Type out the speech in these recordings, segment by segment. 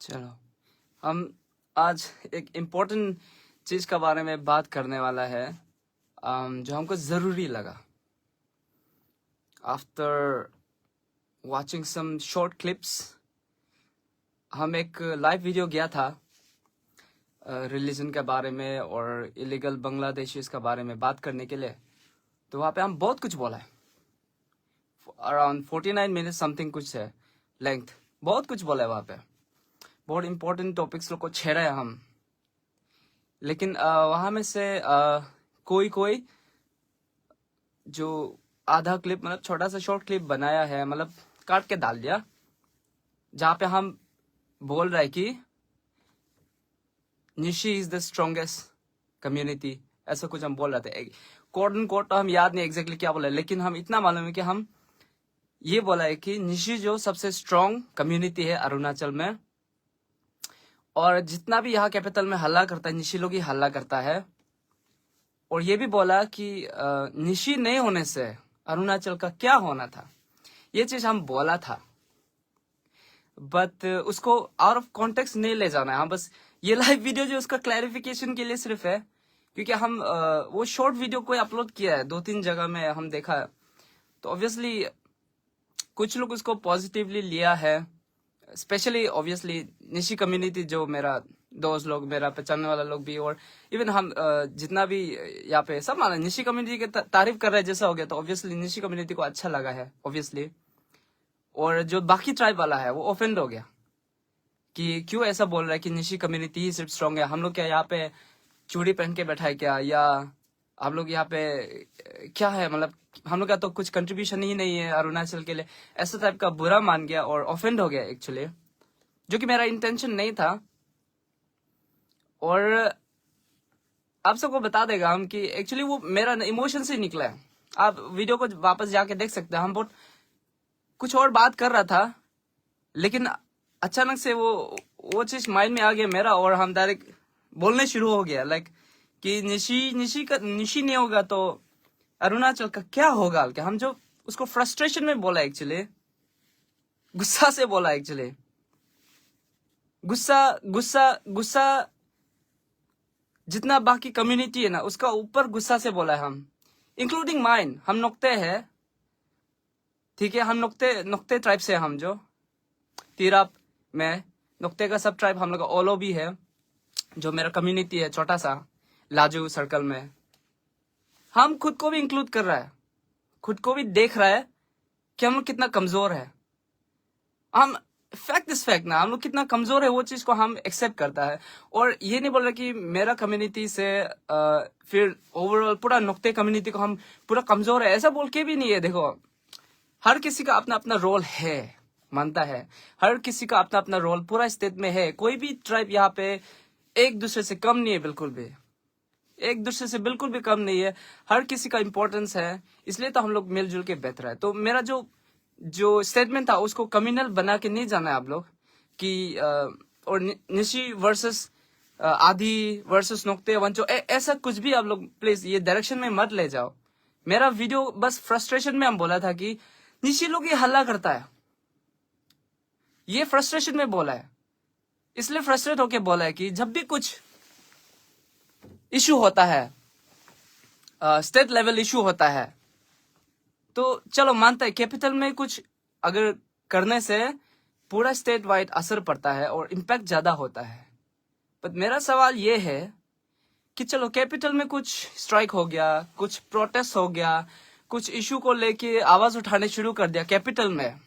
चलो हम आज एक इम्पोर्टेंट चीज के बारे में बात करने वाला है जो हमको जरूरी लगा after watching some short clips. हम एक लाइव वीडियो गया था रिलीजन के बारे में और इलीगल बांग्लादेशीज के बारे में बात करने के लिए। तो वहाँ पे हम बहुत कुछ बोला है, अराउंड 49 मिनट समथिंग कुछ है लेंथ, बहुत कुछ बोला है वहाँ पे। बहुत इंपॉर्टेंट टॉपिक्स लोग को छेड़ा है हम, लेकिन वहाँ में से कोई कोई जो आधा क्लिप मतलब छोटा सा शॉर्ट क्लिप बनाया है, मतलब काट के डाल दिया, जहाँ पे हम बोल रहे हैं कि Nishi is the strongest community, ऐसा कुछ हम बोल रहे थे। कोट एंड कोट तो हम याद नहीं एग्जैक्टली क्या बोला, लेकिन हम इतना मालूम है कि हम ये बोला है कि निशी जो सबसे स्ट्रॉन्ग कम्युनिटी है अरुणाचल में, और जितना भी यहाँ कैपिटल में हल्ला करता है निशी लोग ही हल्ला करता है। और ये भी बोला कि निशी नहीं होने से अरुणाचल का क्या होना था, ये चीज हम बोला था, बट उसको आउट ऑफ कॉन्टेक्स्ट नहीं ले जाना है। हम बस ये लाइव वीडियो जो उसका क्लैरिफिकेशन के लिए सिर्फ है, क्योंकि हम वो शॉर्ट वीडियो को अपलोड किया है 2-3 जगह में हम देखा है, तो ऑब्वियसली कुछ लोग उसको पॉजिटिवली लिया है, स्पेशली ऑब्वियसली निशी कम्युनिटी, जो मेरा दोस्त लोग, मेरा पहचानने वाला लोग भी, और इवन हम जितना भी यहाँ पे सब माना निशी कम्युनिटी के तारीफ कर रहे हैं जैसा हो गया, तो ऑब्वियसली निशी कम्युनिटी को अच्छा लगा है ऑब्वियसली। और जो बाकी ट्राइब वाला है वो ऑफेंड हो गया कि क्यों ऐसा बोल रहा है कि निशी कम्युनिटी ही सिर्फ स्ट्रॉन्ग है, हम लोग क्या यहाँ पे चूड़ी पहन के बैठा है क्या, या हम लोग यहाँ पे क्या है, मतलब हम लोग का तो कुछ कंट्रीब्यूशन ही नहीं है अरुणाचल के लिए, ऐसा टाइप का बुरा मान गया और ऑफेंड हो गया एक्चुअली, जो कि मेरा इंटेंशन नहीं था। और आप सबको बता देगा हम कि एक्चुअली वो मेरा इमोशन से निकला है। आप वीडियो को वापस जाके देख सकते हैं, हम बहुत कुछ और बात कर रहा था, लेकिन अचानक से वो चीज माइंड में आ गया मेरा, और हम डायरेक्ट बोलने शुरू हो गया लाइक कि निशी नहीं होगा तो अरुणाचल का क्या होगा। क्या हम जो उसको फ्रस्ट्रेशन में बोला, एक्चुअली गुस्सा से बोला, एक्चुअली गुस्सा गुस्सा गुस्सा जितना बाकी कम्युनिटी है ना उसका ऊपर गुस्सा से बोला है हम, इंक्लूडिंग माइन। हम नुक्ते हैं, ठीक है, हम नुक्ते ट्राइब से, हम जो तिराप में नुक्ते का सब ट्राइब हम लोग का ओलो भी है, जो मेरा कम्युनिटी है छोटा सा लाजू सर्कल में। हम खुद को भी इंक्लूड कर रहा है, खुद को भी देख रहा है कि हम लोग कितना कमजोर है। हम फैक्ट ना, हम लोग कितना कमजोर है वो चीज को हम एक्सेप्ट करता है। और ये नहीं बोल रहा कि मेरा कम्युनिटी से फिर ओवरऑल पूरा नुक्ते कम्युनिटी को हम पूरा कमजोर है, ऐसा बोल के भी नहीं है। देखो, हर किसी का अपना अपना रोल है, मानता है, हर किसी का अपना अपना रोल पूरा स्टेट में है। कोई भी ट्राइब यहाँ पे एक दूसरे से कम नहीं है, बिल्कुल भी एक दूसरे से बिल्कुल भी कम नहीं है। हर किसी का इंपॉर्टेंस है, इसलिए तो हम लोग मिलजुल के बेहतर है। तो मेरा जो स्टेटमेंट था उसको कम्युनल बना के नहीं जाना है आप लोग कि और निशी वर्सेस आधी वर्सेस नुक्ते वंचो, ऐसा कुछ भी आप लोग प्लीज ये डायरेक्शन में मत ले जाओ। मेरा वीडियो बस फ्रस्ट्रेशन में हम बोला था कि निशी लोग ये हल्ला करता है, ये फ्रस्ट्रेशन में बोला है, इसलिए फ्रस्ट्रेट होके बोला है कि जब भी कुछ इशू होता है, स्टेट लेवल इशू होता है, तो चलो मानता है कैपिटल में कुछ अगर करने से पूरा स्टेट वाइड असर पड़ता है और इम्पैक्ट ज्यादा होता है। पर मेरा सवाल ये है कि चलो कैपिटल में कुछ स्ट्राइक हो गया, कुछ प्रोटेस्ट हो गया, कुछ इशू को लेके आवाज उठाने शुरू कर दिया कैपिटल में,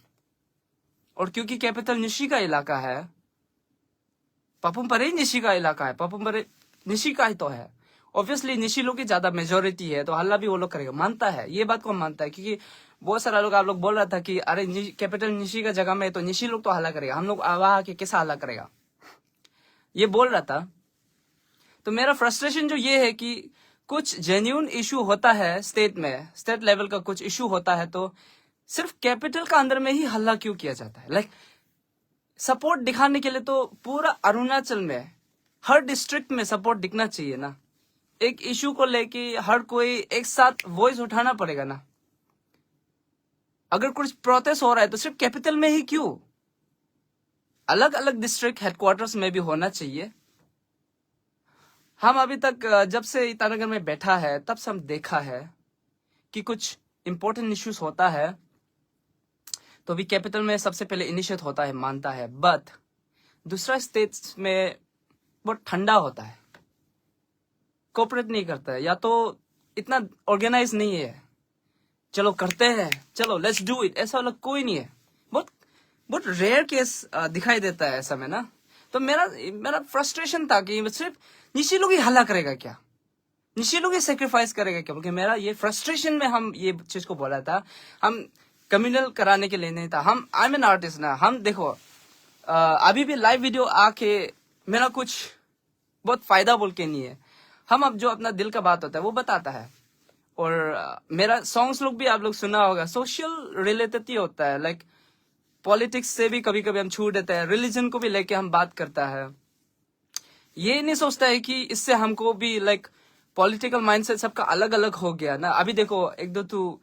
और क्योंकि कैपिटल निशी का इलाका है, पापुम निशी का इलाका है, पापुम निशी का ही तो है, ऑब्वियसली निशी लोग की ज्यादा मेजोरिटी है, तो हल्ला भी वो लोग करेगा, मानता है, ये बात को मानता है। क्योंकि बहुत सारा लोग आप लोग बोल रहा था कि अरे कैपिटल निशी का जगह में है तो निशी लोग तो हल्ला करेगा, हम लोग वहां के कैसा हल्ला करेगा, ये बोल रहा था। तो मेरा फ्रस्ट्रेशन जो ये है कि कुछ जेन्यून इशू होता है स्टेट में, स्टेट लेवल का कुछ इशू होता है, तो सिर्फ कैपिटल का अंदर में ही हल्ला क्यों किया जाता है। लाइक सपोर्ट दिखाने के लिए तो पूरा अरुणाचल में हर डिस्ट्रिक्ट में सपोर्ट दिखना चाहिए ना। एक इशू को लेके हर कोई एक साथ वॉइस उठाना पड़ेगा ना। अगर कुछ प्रोटेस्ट हो रहा है तो सिर्फ कैपिटल में ही क्यों, अलग अलग डिस्ट्रिक्ट हेडक्वार्टर्स में भी होना चाहिए। हम अभी तक जब से ईटानगर में बैठा है तब से हम देखा है कि कुछ इंपॉर्टेंट इश्यूज होता है तो भी कैपिटल में सबसे पहले इनिशिएट होता है, मानता है, बट दूसरा स्टेट्स में बहुत ठंडा होता है, कोऑपरेट नहीं करता है, या तो इतना ऑर्गेनाइज नहीं है, चलो करते हैं, चलो लेट्स डू इट, ऐसा वाला कोई नहीं है। बहुत बहुत रेयर केस दिखाई देता है ऐसा में ना। तो मेरा फ्रस्ट्रेशन था कि सिर्फ निशी लोग ही हल्ला करेगा क्या, निशी लोग ही सेक्रीफाइस करेगा क्या, क्योंकि मेरा ये फ्रस्ट्रेशन में हम ये चीज को बोला था। हम कम्युनल कराने के लिए नहीं था। हम आई एम एन आर्टिस्ट ना। हम देखो अभी भी लाइव वीडियो आके मेरा कुछ बहुत फायदा बोल के नहीं है। हम अब जो अपना दिल का बात होता है वो बताता है। और मेरा सॉन्ग्स लोग भी आप लोग सुना होगा, सोशल रिलेटेड ही होता है। लाइक पॉलिटिक्स से भी कभी कभी हम छू देते हैं, रिलीजन को भी लेके हम बात करता है। ये नहीं सोचता है कि इससे हमको भी लाइक पॉलिटिकल माइंडसेट सबका अलग अलग हो गया ना। अभी देखो एक दो तो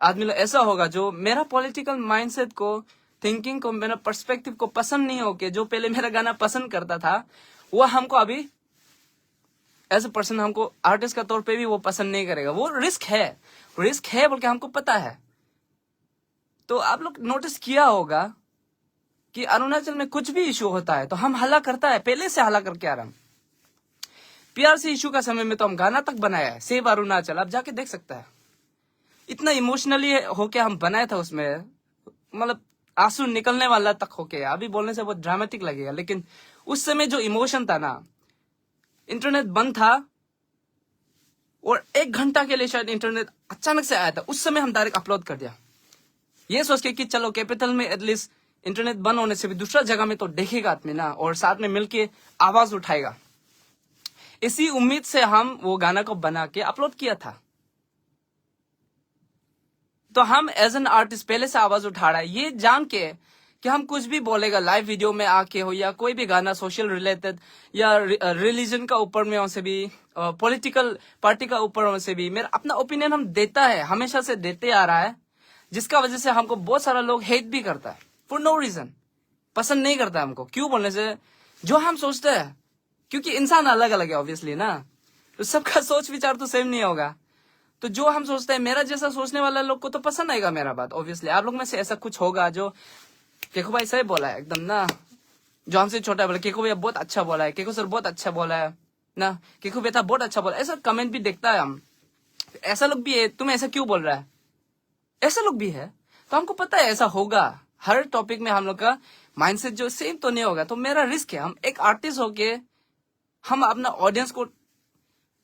आदमी लोग ऐसा होगा जो मेरा पॉलिटिकल माइंडसेट को, थिंकिंग को, मेरा पर्सपेक्टिव को पसंद नहीं होके जो पहले मेरा गाना पसंद करता था वो हमको अभी एज ए पर्सन, हमको आर्टिस्ट का तौर पे भी वो पसंद नहीं करेगा। वो रिस्क है बोल के हमको पता है। तो आप लोग नोटिस किया होगा कि अरुणाचल में कुछ भी इशू होता है तो हम हल्ला करता है, पहले से हल्ला करके आ रहा हूं। पीआरसी इशू का समय में तो हम गाना तक बनाया है, सेव अरुणाचल, आप जाके देख सकता है। इतना इमोशनली होके हम बनाया था, उसमें मतलब आंसू निकलने वाला तक होके। अभी बोलने से बहुत ड्रामेटिक लगेगा, लेकिन उस समय जो इमोशन था ना, इंटरनेट बंद था और 1 घंटा के लिए शायद इंटरनेट अचानक से आया था, उस समय हम डायरेक्ट अपलोड कर दिया, ये सोच के कि चलो कैपिटल में एटलीस्ट इंटरनेट बंद होने से भी दूसरा जगह में तो देखेगा आदमी ना, और साथ में मिलके आवाज उठाएगा। इसी उम्मीद से हम वो गाना को बना के अपलोड किया था। तो हम एज एन आर्टिस्ट पहले से आवाज उठा रहा है, ये जान के कि हम कुछ भी बोलेगा लाइव वीडियो में आके हो, या कोई भी गाना सोशल रिलेटेड या रिलीजन का ऊपर में से भी, पॉलिटिकल पार्टी का ऊपर से भी, मेरा अपना ओपिनियन हम देता है, हमेशा से देते आ रहा है, जिसका वजह से हमको बहुत सारा लोग हेट भी करता है फॉर नो रीजन, पसंद नहीं करता हमको। क्यों बोलने से, जो हम सोचते हैं, क्योंकि इंसान अलग अलग है ऑब्वियसली ना, तो सबका सोच विचार तो सेम नहीं होगा। तो जो हम सोचते हैं, मेरा जैसा सोचने वाला लोग को तो पसंद आएगा मेरा बात ऑब्वियसली। आप लोग में से ऐसा कुछ होगा जो केको भाई सही बोला है एकदम ना, जो हमसे छोटा है बोला केको भैया बहुत अच्छा बोला है, केको सर बहुत अच्छा बोला है ना, केको बेटा बहुत अच्छा बोला, ऐसा कमेंट भी देखता है हम। ऐसा लोग भी है, तुम ऐसा क्यों बोल रहा है, ऐसा लोग भी है। तो हमको पता है ऐसा होगा, हर टॉपिक में हम लोग का माइंडसेट जो सेम तो नहीं होगा। तो मेरा रिस्क है, हम एक आर्टिस्ट होके हम अपना ऑडियंस को,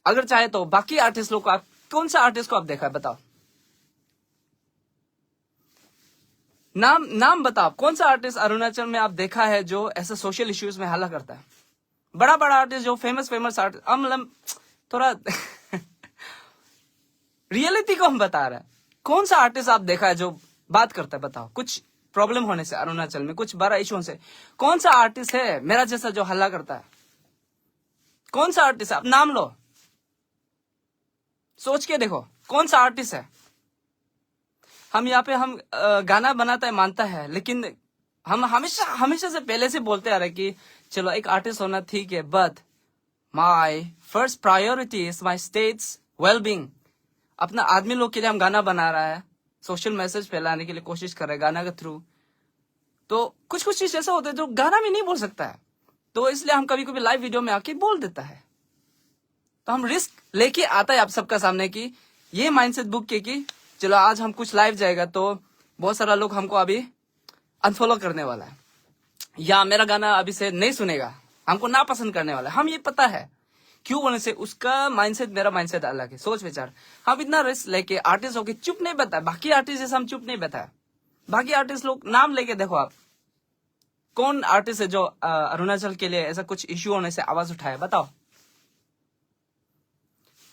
अगर चाहे तो बाकी आर्टिस्ट लोग को, आप कौन सा आर्टिस्ट को आप देखा है बताओ, नाम बताओ, कौन सा आर्टिस्ट अरुणाचल में आप देखा है जो ऐसा सोशल इश्यूज में हल्ला करता है। बड़ा बड़ा आर्टिस्ट जो फेमस आर्टिस्ट, मतलब थोड़ा रियलिटी को हम बता रहे हैं। कौन सा आर्टिस्ट आप देखा है जो बात करता है, बताओ। कुछ प्रॉब्लम होने से अरुणाचल में, कुछ बड़ा इशू से, कौन सा आर्टिस्ट है मेरा जैसा जो हल्ला करता है, कौन सा आर्टिस्ट है, आप नाम लो, सोच के देखो कौन सा आर्टिस्ट है। हम यहाँ पे हम गाना बनाता है, मानता है, लेकिन हम हमेशा से पहले से बोलते आ रहे कि चलो एक आर्टिस्ट होना ठीक है, but my first priority is my states wellbeing. अपना आदमी लोग के लिए हम गाना बना रहा है, सोशल मैसेज फैलाने के लिए कोशिश कर रहे हैं गाना के थ्रू। तो कुछ चीज ऐसा होता है जो गाना में नहीं बोल सकता है, तो इसलिए हम कभी कभी लाइव वीडियो में आके बोल देता है। तो हम रिस्क लेके आता है आप सबका सामने की ये माइंडसेट बुक के कि चलो आज हम कुछ लाइव जाएगा तो बहुत सारा लोग हमको अभी अनफॉलो करने वाला है, या मेरा गाना अभी से नहीं सुनेगा, हमको ना पसंद करने वाला है। हम ये पता है, क्यों बोलने से उसका माइंडसेट मेरा माइंडसेट अलग है, सोच विचार। हम इतना रिस्क लेके आर्टिस्ट होके चुप नहीं बैठा, बाकी आर्टिस्ट जैसे हम चुप नहीं बैठा। बाकी आर्टिस्ट लोग नाम लेके देखो आप, कौन आर्टिस्ट है जो अरुणाचल के लिए ऐसा कुछ इश्यू होने से आवाज उठाए, बताओ।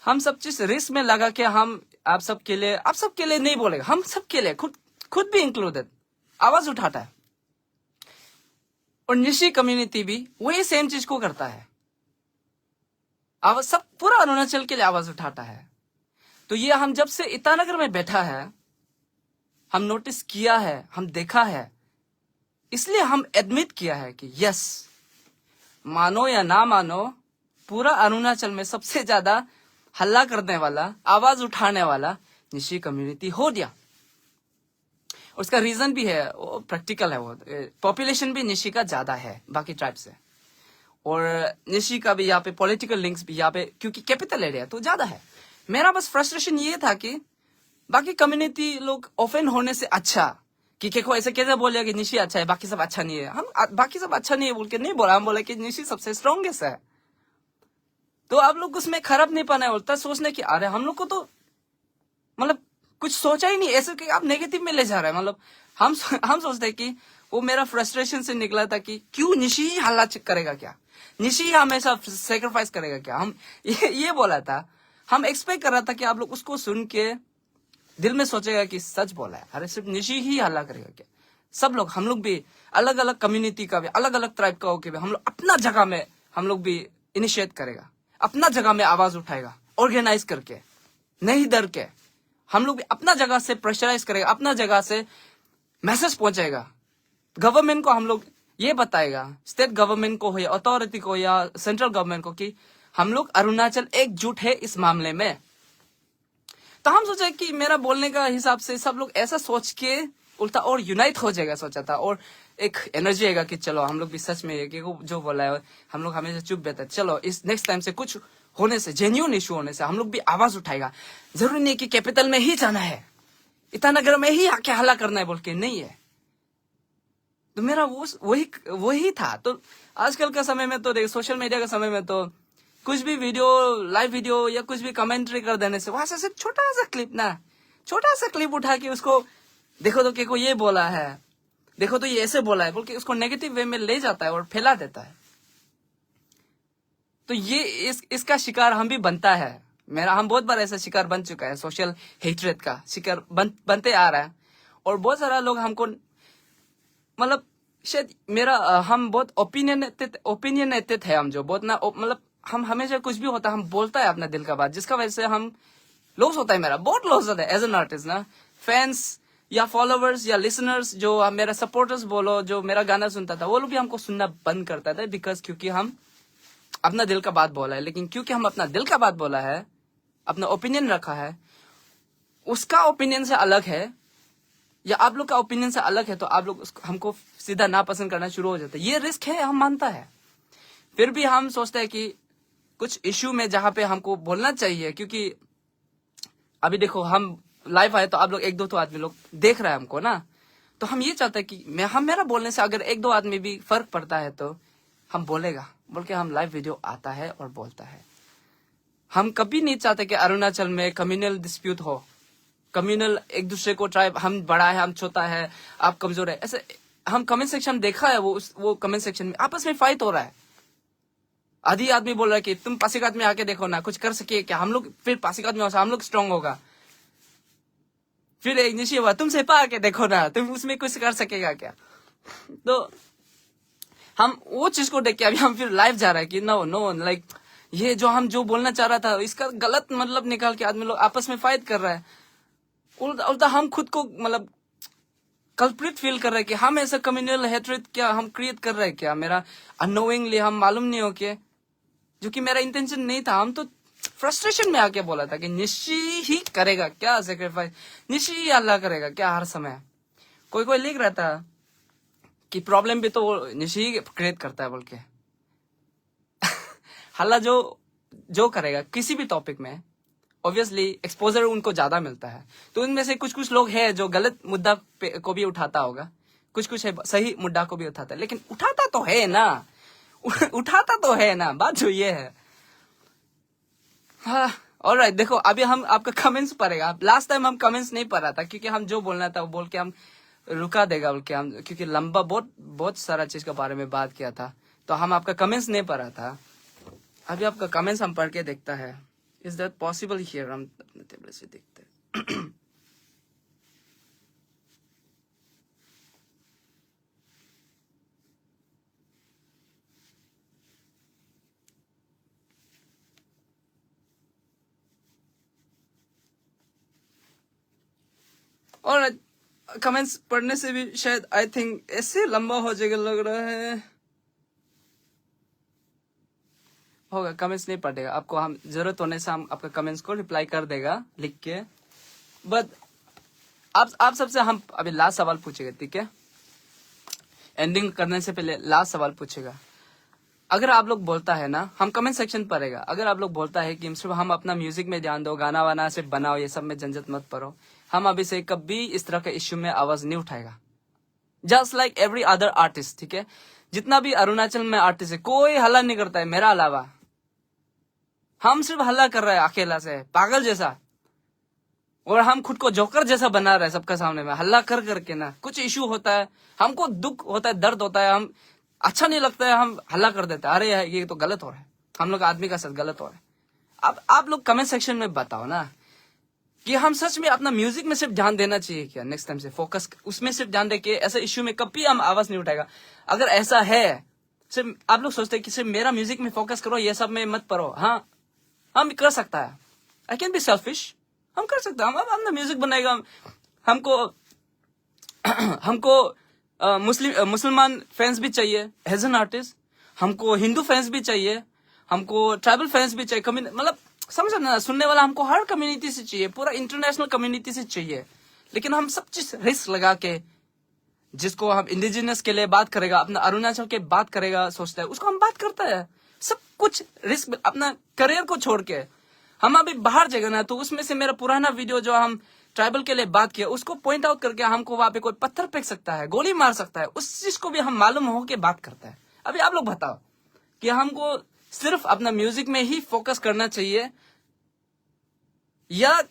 हम सब चीज रिस्क में लगा के हम आप सबके लिए नहीं बोलेगा, हम सबके लिए, खुद भी इंक्लूडेड आवाज उठाता है। और निशी कम्युनिटी भी वही सेम चीज को करता है, आवाज सब पूरा अरुणाचल के लिए आवाज उठाता है। तो ये हम जब से ईटानगर में बैठा है, हम नोटिस किया है, हम देखा है इसलिए हम एडमिट किया है कि यस, मानो या ना मानो, पूरा अरुणाचल में सबसे ज्यादा हल्ला करने वाला, आवाज उठाने वाला निशी कम्युनिटी हो गया। उसका रीजन भी है, वो प्रैक्टिकल है। वो पॉपुलेशन भी निशी का ज्यादा है बाकी ट्राइब से, और निशी का भी यहाँ पे पॉलिटिकल लिंक्स भी यहाँ पे, क्योंकि कैपिटल एरिया तो ज्यादा है। मेरा बस फ्रस्ट्रेशन ये था कि बाकी कम्युनिटी लोग ऑफेंड होने से अच्छा, कि देखो ऐसे कैसे बोले कि निशी अच्छा है, बाकी सब अच्छा नहीं है। हम बाकी सब अच्छा नहीं है बोल के नहीं बोला, हम बोले कि निशी सबसे स्ट्रॉन्गेस्ट है। तो आप लोग उसमें खराब नहीं पाना होता, सोचने की अरे हम लोग को तो मतलब कुछ सोचा ही नहीं, ऐसे कि आप नेगेटिव में ले जा रहे हैं। मतलब हम सोचते हैं कि वो मेरा फ्रस्ट्रेशन से निकला था कि क्यों निशी ही हल्ला करेगा क्या, निशी हमेशा सेक्रीफाइस करेगा क्या, हम ये बोला था। हम एक्सपेक्ट कर रहा था कि आप लोग उसको सुन के दिल में सोचेगा कि सच बोला है, अरे सिर्फ निशी ही हल्ला करेगा क्या। सब लोग, हम लोग भी अलग अलग कम्युनिटी का भी, अलग अलग ट्राइब का होके भी हम लोग अपना जगह में हम लोग भी इनिशिएट करेगा, अपना जगह में आवाज उठाएगा, ऑर्गेनाइज करके, नहीं डर के। हम लोग भी अपना जगह से प्रेशराइज करेगा, अपना जगह से मैसेज पहुंचाएगा गवर्नमेंट को। हम लोग ये बताएगा स्टेट गवर्नमेंट को या अथॉरिटी को या सेंट्रल गवर्नमेंट को कि हम लोग अरुणाचल एकजुट है इस मामले में। तो हम सोचे कि मेरा बोलने का हिसाब से सब लोग ऐसा सोच के उल्टा और यूनाइट हो जाएगा सोचा था, और एक एनर्जी आएगा कि चलो हम लोग भी सच में कि जो बोला है हम लोग हमेशा चुप बैठे, चलो इस नेक्स्ट टाइम से कुछ होने से, जेन्युइन इशू होने से हम लोग भी आवाज उठाएगा। जरूरी नहीं कि कैपिटल में ही जाना है, ईटानगर में ही आके हल्ला करना है बोल के नहीं है। तो मेरा वो वही था। तो आजकल का समय में तो देख, सोशल मीडिया का समय में तो कुछ भी वीडियो, लाइव वीडियो या कुछ भी कमेंट्री कर देने से वहां से छोटा सा क्लिप उठा के उसको देखो तो के को ये बोला है, देखो तो ये ऐसे बोला है बोल के उसको नेगेटिव वे में ले जाता है और फैला देता है। तो ये इसका शिकार हम भी बनता है। हम बहुत बार ऐसा शिकार बन चुका है, सोशल हेट्रेड का शिकार बनते आ रहा है। और बहुत सारा लोग हमको मतलब शायद हम बहुत ओपिनियनेटेड है, हम जो बहुत ना मतलब हम हमेशा कुछ भी होता है हम बोलता है अपना दिल का बात, जिसका वजह से हम लॉस होता है, मेरा बहुत लॉस होता है एज एन आर्टिस्ट ना। फैंस या फॉलोवर्स या लिसनर्स जो मेरा सपोर्टर्स बोलो, जो मेरा गाना सुनता था, वो लोग भी हमको सुनना बंद करता था, बिकॉज क्योंकि हम अपना दिल का बात बोला है। लेकिन क्योंकि हम अपना दिल का बात बोला है, अपना ओपिनियन रखा है, उसका ओपिनियन से अलग है या आप लोग का ओपिनियन से अलग है, तो आप लोग हमको सीधा नापसंद करना शुरू हो जाता है। ये रिस्क है, हम मानता है। फिर भी हम सोचते हैं कि कुछ इश्यू में जहां पे हमको बोलना चाहिए, क्योंकि अभी देखो हम लाइव आए तो आप लोग एक दो तो आदमी लोग देख रहे हैं हमको ना, तो हम ये चाहते हैं कि मेरा बोलने से अगर एक दो आदमी भी फर्क पड़ता है तो हम बोलेगा बोल के हम लाइव वीडियो आता है और बोलता है। हम कभी नहीं चाहते कि अरुणाचल में कम्युनल डिस्प्यूट हो, कम्युनल एक दूसरे को ट्राइब, हम बड़ा है, हम छोटा है, आप कमजोर है, ऐसे हम कमेंट सेक्शन देखा है, वो कमेंट सेक्शन में आपस में फाइट हो रहा है। आधी आदमी बोल रहा है कि तुम पासीघाट में आके देखो ना, कुछ कर सके क्या हम लोग, फिर पासीघाट में हम लोग स्ट्रांग होगा। फिर एक निशी हुआ, तुम सेपा आके देखो ना, तुम उसमें कुछ कर सकेगा क्या। तो हम वो चीज को देख के अभी हम फिर लाइव जा रहा है कि नो लाइक ये जो बोलना चाह रहा था इसका गलत मतलब निकाल के आदमी लोग आपस में फाइट कर रहा है। उल्टा हम खुद को मतलब कल्प्रिट फील कर रहे हैं कि हम ऐसा कम्युनल हेट्रेड क्या हम क्रिएट कर रहे हैं क्या, मेरा अनोइंगली, हम मालूम नहीं हो के, जो कि मेरा इंटेंशन नहीं था। हम तो फ्रस्ट्रेशन में आके बोला था कि निशी ही करेगा क्या सेक्रीफाइस, निशी ही अल्लाह करेगा क्या हर समय। कोई लिख रहा था कि प्रॉब्लम भी तो निशी ही क्रिएट करता है बोल के। हल्ला जो करेगा किसी भी टॉपिक में, ऑब्वियसली एक्सपोजर उनको ज्यादा मिलता है। तो उनमें से कुछ लोग हैं जो गलत मुद्दा को भी उठाता होगा, कुछ है सही मुद्दा को भी उठाता है, लेकिन उठाता तो है ना, उठाता तो है ना, बात जो ये है। हाँ ऑलराइट, देखो अभी हम आपका कमेंट्स पढ़ेगा। लास्ट टाइम हम कमेंट्स नहीं पढ़ रहा था क्योंकि हम जो बोलना था वो बोल के हम रुका देगा बोल के, हम क्योंकि लंबा बहुत सारा चीज के बारे में बात किया था, तो हम आपका कमेंट्स नहीं पढ़ रहा था। अभी आपका कमेंट्स हम पढ़ के देखता है। इज दैट पॉसिबल हियर, हम अपने टेबल से देखते हैं। और कमेंट्स पढ़ने से भी शायद आई थिंक ऐसे लंबा हो जाएगा लग रहा है। होगा, कमेंट्स नहीं पढ़ेगा आपको, हम जरूरत होने से हम आपका कमेंट्स को रिप्लाई कर देगा लिख के। बट आप सबसे हम अभी लास्ट सवाल पूछेगा, ठीक है? एंडिंग करने से पहले लास्ट सवाल पूछेगा। अगर आप लोग बोलता है ना, हम कमेंट सेक्शन पढ़ेगा, अगर आप लोग बोलता है कि सिर्फ हम अपना म्यूजिक में ध्यान दो, गाना वाना सिर्फ बनाओ, ये सब में झंझट मत पड़ो, हम अभी से कभी इस तरह के इश्यू में आवाज नहीं उठाएगा। Just like every other artist, ठीक है? जितना भी अरुणाचल में आर्टिस्ट है, कोई हल्ला नहीं करता है मेरा अलावा। हम सिर्फ हल्ला कर रहे हैं अकेला से, पागल जैसा, और हम खुद को जोकर जैसा बना रहे हैं सबके सामने में, हल्ला कर करके ना। कुछ इश्यू होता है, हमको दुख होता है, दर्द होता है, हम अच्छा नहीं लगता है, हम हल्ला कर देते हैं, अरे ये तो गलत हो रहा है, हम लोग आदमी का साथ गलत हो रहा है। अब आप लोग कमेंट सेक्शन में बताओ ना कि हम सच में अपना म्यूजिक में सिर्फ ध्यान देना चाहिए क्या? नेक्स्ट टाइम से फोकस उसमें सिर्फ ध्यान दे के ऐसे इश्यू में कभी हम आवाज नहीं उठाएगा। अगर ऐसा है, सिर्फ आप लोग सोचते हैं कि सिर्फ मेरा म्यूजिक में फोकस करो, ये सब में मत पढ़ो, हाँ हम कर सकता है। आई कैन बी सेल्फिश, हम कर सकते हैं, हम अपना म्यूजिक बनाएगा। हमको मुसलमान फैंस भी चाहिए एज एन आर्टिस्ट, हमको हिंदू फैंस भी चाहिए, हमको ट्राइबल फैंस भी चाहिए, मतलब समझ ना, सुनने वाला हमको हर कम्युनिटी से चाहिए, पूरा इंटरनेशनल कम्युनिटी से चाहिए। लेकिन हम सब चीज रिस्क लगा के, जिसको हम इंडिजिनस के लिए बात करेगा, अपना अरुणाचल के बात करेगा सोचता है, उसको हम बात करता है। सब कुछ रिस्क, अपना करियर को छोड़ के हम अभी बाहर जाएगा ना, तो उसमें से मेरा पुराना वीडियो जो हम ट्राइबल के लिए बात किया, उसको पॉइंट आउट करके हमको वहां पे कोई पत्थर फेंक सकता है, गोली मार सकता है, उस चीज को भी हम मालूम हो के बात करता है। अभी आप लोग बताओ कि हमको सिर्फ अपना म्यूजिक में ही फोकस करना चाहिए, या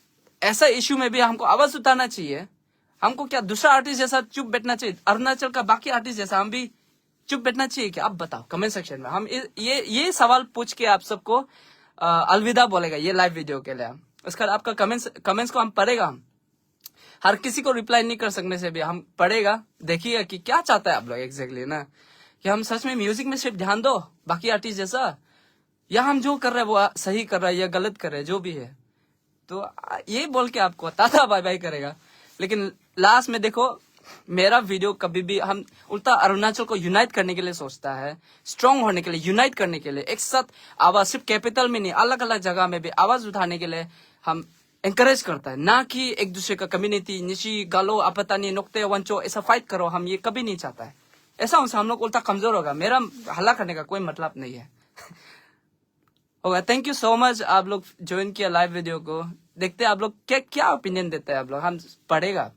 ऐसा इश्यू में भी हमको आवाज उठाना चाहिए? हमको क्या दूसरा आर्टिस्ट जैसा चुप बैठना चाहिए, अरुणाचल का बाकी आर्टिस्ट जैसा हम भी चुप बैठना चाहिए क्या? आप बताओ कमेंट सेक्शन में। हम ये सवाल पूछ के आप सबको अलविदा बोलेगा ये लाइव वीडियो के लिए। उसका आपका कमेंट्स को हम पढ़ेगा, हम हर किसी को रिप्लाई नहीं कर सकने से भी हम पढ़ेगा, देखिएगा कि क्या चाहता है आप लोग एग्जैक्टली ना, कि हम सच में म्यूजिक में सिर्फ ध्यान दो बाकी आर्टिस्ट जैसा, या हम जो कर रहे हैं वो सही कर रहा है या गलत कर रहे हैं, जो भी है। तो ये बोल के आपको टाटा बाय बाय करेगा। लेकिन लास्ट में देखो, मेरा वीडियो कभी भी हम उल्टा अरुणाचल को यूनाइट करने के लिए सोचता है, स्ट्रांग होने के लिए, यूनाइट करने के लिए, एक साथ आवाज, सिर्फ कैपिटल में नहीं, अलग अलग जगह में भी आवाज उठाने के लिए हम एंकरेज करता है, ना कि एक दूसरे का कम्युनिटी निशी गालो आपतानी नोकते वंचो ऐसा फाइट करो, हम ये कभी नहीं चाहता है। ऐसा उनसे हम लोग उल्टा कमजोर होगा, मेरा हल्ला करने का कोई मतलब नहीं है। होगा। थैंक यू सो मच, आप लोग ज्वाइन किया लाइव वीडियो को। देखते हैं आप लोग क्या ओपिनियन देते हैं आप लोग, हम पढ़ेगा।